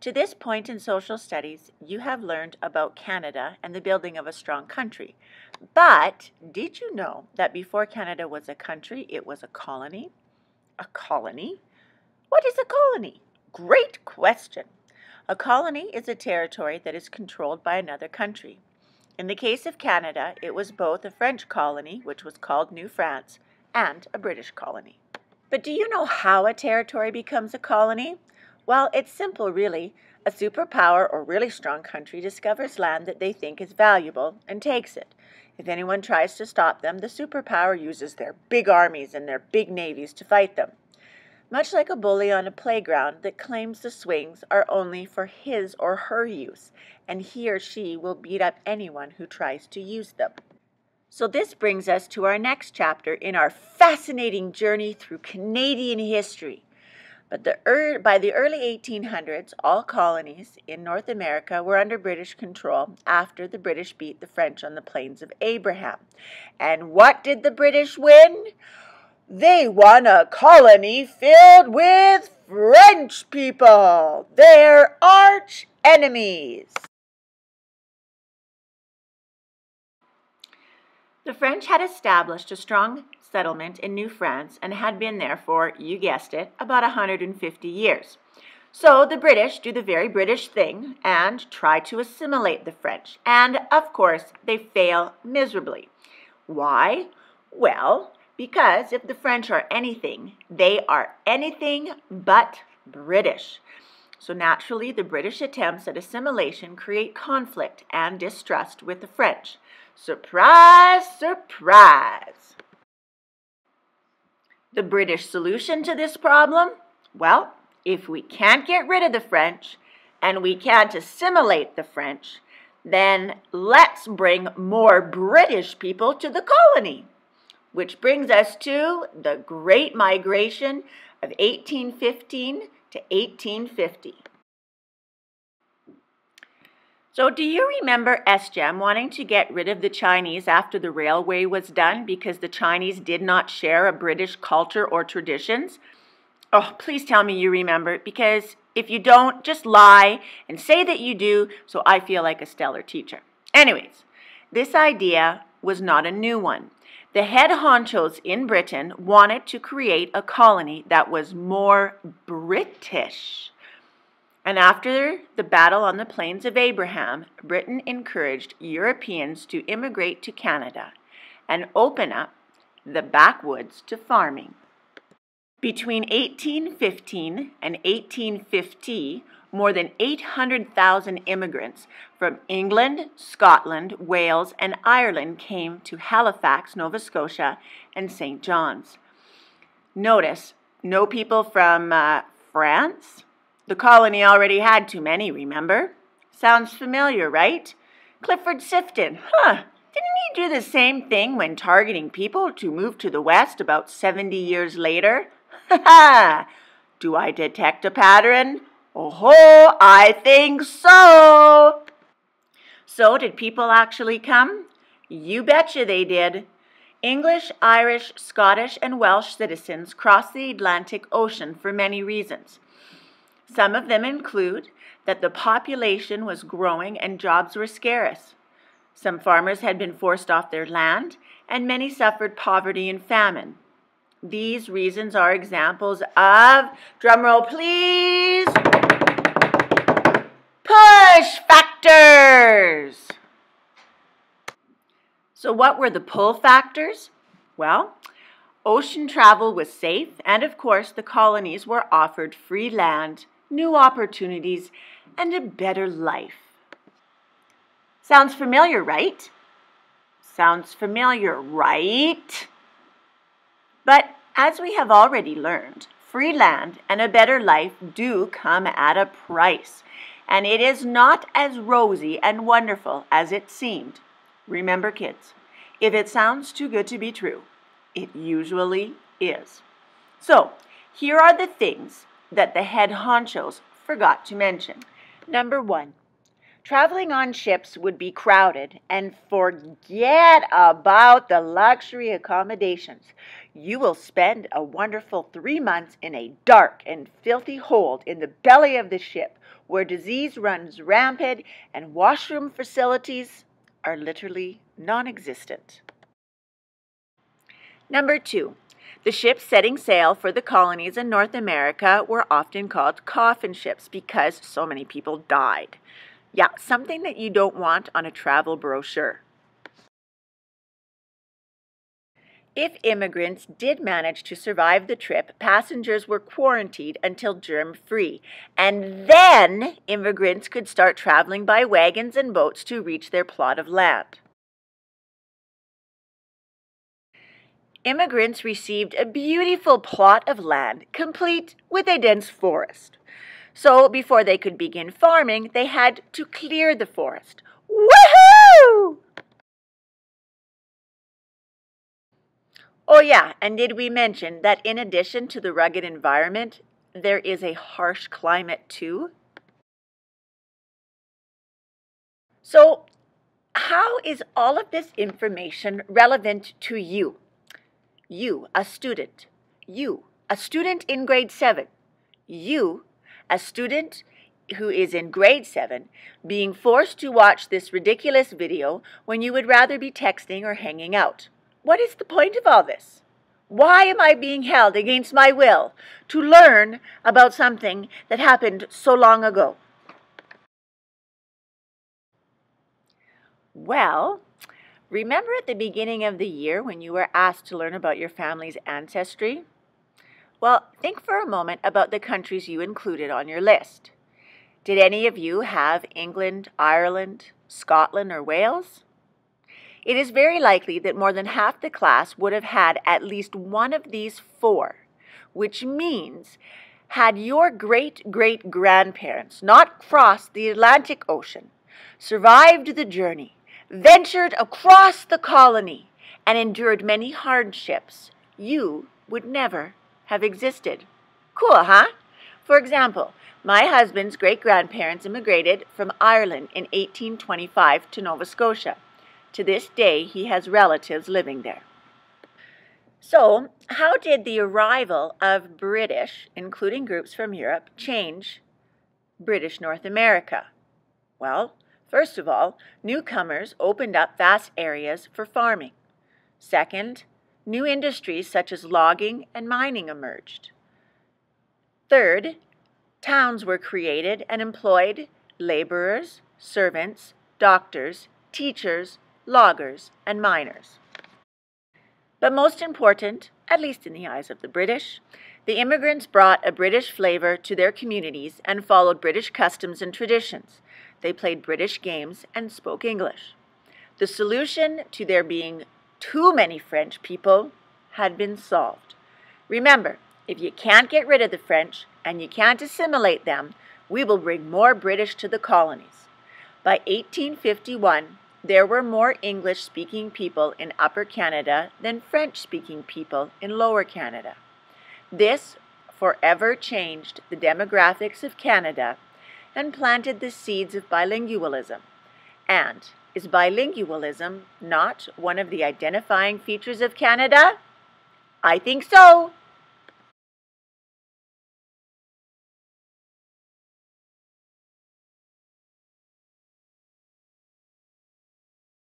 To this point in social studies, you have learned about Canada and the building of a strong country. But did you know that before Canada was a country, it was a colony? A colony? What is a colony? Great question. A colony is a territory that is controlled by another country. In the case of Canada, it was both a French colony, which was called New France, and a British colony. But do you know how a territory becomes a colony? Well, it's simple, really. A superpower or really strong country discovers land that they think is valuable and takes it. If anyone tries to stop them, the superpower uses their big armies and their big navies to fight them. Much like a bully on a playground that claims the swings are only for his or her use, and he or she will beat up anyone who tries to use them. So this brings us to our next chapter in our fascinating journey through Canadian history. But by the early 1800s, all colonies in North America were under British control after the British beat the French on the Plains of Abraham. And what did the British win? They won a colony filled with French people, their arch enemies. The French had established a strong settlement in New France and had been there for, you guessed it, about 150 years. So the British do the very British thing and try to assimilate the French. And, of course, they fail miserably. Why? Well, because if the French are anything, they are anything but British. So naturally, the British attempts at assimilation create conflict and distrust with the French. Surprise, surprise! The British solution to this problem? Well, if we can't get rid of the French and we can't assimilate the French, then let's bring more British people to the colony. Which brings us to the Great Migration of 1815 to 1850. So do you remember SGEM wanting to get rid of the Chinese after the railway was done because the Chinese did not share a British culture or traditions? Oh, please tell me you remember, because if you don't, just lie and say that you do so I feel like a stellar teacher. Anyways, this idea was not a new one. The head honchos in Britain wanted to create a colony that was more British. And after the battle on the Plains of Abraham, Britain encouraged Europeans to immigrate to Canada and open up the backwoods to farming. Between 1815 and 1850, more than 800,000 immigrants from England, Scotland, Wales, and Ireland came to Halifax, Nova Scotia, and St. John's. Notice, no people from France? The colony already had too many, remember? Sounds familiar, right? Clifford Sifton, Didn't he do the same thing when targeting people to move to the West about 70 years later? Ha ha! Do I detect a pattern? Oh-ho, I think so! So, did people actually come? You betcha they did. English, Irish, Scottish, and Welsh citizens crossed the Atlantic Ocean for many reasons. Some of them include that the population was growing and jobs were scarce. Some farmers had been forced off their land, and many suffered poverty and famine. These reasons are examples of, drumroll please, push factors. So what were the pull factors? Well, ocean travel was safe, and of course the colonies were offered free land, new opportunities, and a better life. Sounds familiar, right? Sounds familiar, right? But as we have already learned, free land and a better life do come at a price, and it is not as rosy and wonderful as it seemed. Remember, kids, if it sounds too good to be true, it usually is. So, here are the things that the head honchos forgot to mention. Number 1. Traveling on ships would be crowded, and forget about the luxury accommodations. You will spend a wonderful 3 months in a dark and filthy hold in the belly of the ship, where disease runs rampant and washroom facilities are literally non-existent. Number 2. The ships setting sail for the colonies in North America were often called coffin ships because so many people died. Yeah, something that you don't want on a travel brochure. If immigrants did manage to survive the trip, passengers were quarantined until germ-free, and then immigrants could start traveling by wagons and boats to reach their plot of land. Immigrants received a beautiful plot of land, complete with a dense forest. So before they could begin farming, they had to clear the forest. Woohoo! Oh yeah, and did we mention that in addition to the rugged environment, there is a harsh climate too? So, how is all of this information relevant to you? You, a student. You, a student in grade 7. You, a student who is in grade 7, being forced to watch this ridiculous video when you would rather be texting or hanging out. What is the point of all this? Why am I being held against my will to learn about something that happened so long ago? Well, remember at the beginning of the year when you were asked to learn about your family's ancestry? Well, think for a moment about the countries you included on your list. Did any of you have England, Ireland, Scotland, or Wales? It is very likely that more than half the class would have had at least one of these 4, which means had your great-great-grandparents not crossed the Atlantic Ocean, survived the journey, ventured across the colony, and endured many hardships, you would never have existed. Cool, huh? For example, my husband's great-grandparents immigrated from Ireland in 1825 to Nova Scotia. To this day, he has relatives living there. So, how did the arrival of British, including groups from Europe, change British North America? Well, first of all, newcomers opened up vast areas for farming. Second, new industries such as logging and mining emerged. Third, towns were created and employed laborers, servants, doctors, teachers, loggers, and miners. But most important, at least in the eyes of the British, the immigrants brought a British flavor to their communities and followed British customs and traditions. They played British games and spoke English. The solution to there being too many French people had been solved. Remember, if you can't get rid of the French and you can't assimilate them, we will bring more British to the colonies. By 1851, there were more English-speaking people in Upper Canada than French-speaking people in Lower Canada. This forever changed the demographics of Canada and planted the seeds of bilingualism. And is bilingualism not one of the identifying features of Canada? I think so.